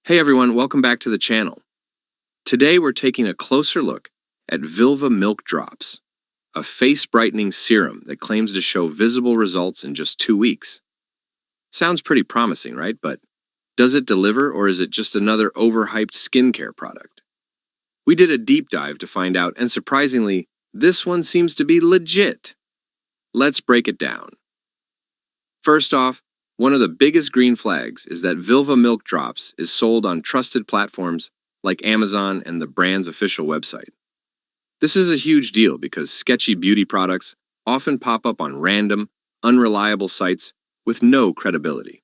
Hey everyone, welcome back to the channel. Today we're taking a closer look at Vilvah Milk Drops, a face-brightening serum that claims to show visible results in just 2 weeks. Sounds pretty promising, right? But does it deliver, or is it just another overhyped skincare product? We did a deep dive to find out, and surprisingly, this one seems to be legit. Let's break it down. First off, one of the biggest green flags is that Vilvah Milk Drops is sold on trusted platforms like Amazon and the brand's official website. This is a huge deal because sketchy beauty products often pop up on random, unreliable sites with no credibility.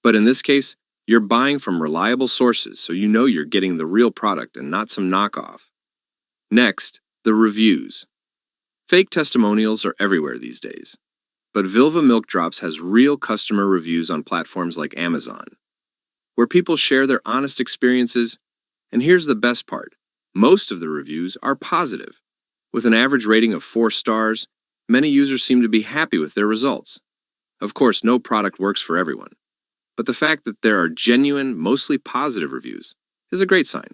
But in this case, you're buying from reliable sources, so you know you're getting the real product and not some knockoff. Next, the reviews. Fake testimonials are everywhere these days. But Vilvah Milk Drops has real customer reviews on platforms like Amazon, where people share their honest experiences. And here's the best part. Most of the reviews are positive. With an average rating of 4 stars, many users seem to be happy with their results. Of course, no product works for everyone. But the fact that there are genuine, mostly positive reviews is a great sign.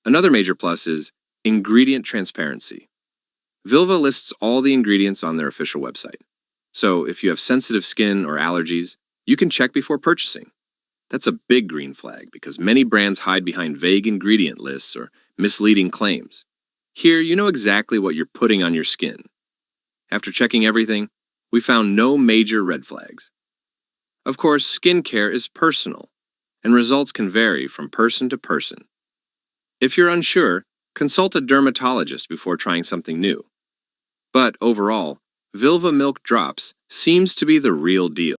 Another major plus is ingredient transparency. Vilvah lists all the ingredients on their official website. So if you have sensitive skin or allergies, you can check before purchasing. That's a big green flag because many brands hide behind vague ingredient lists or misleading claims. Here, you know exactly what you're putting on your skin. After checking everything, we found no major red flags. Of course, skincare is personal, and results can vary from person to person. If you're unsure, consult a dermatologist before trying something new. But overall, Vilvah Milk Drops seems to be the real deal.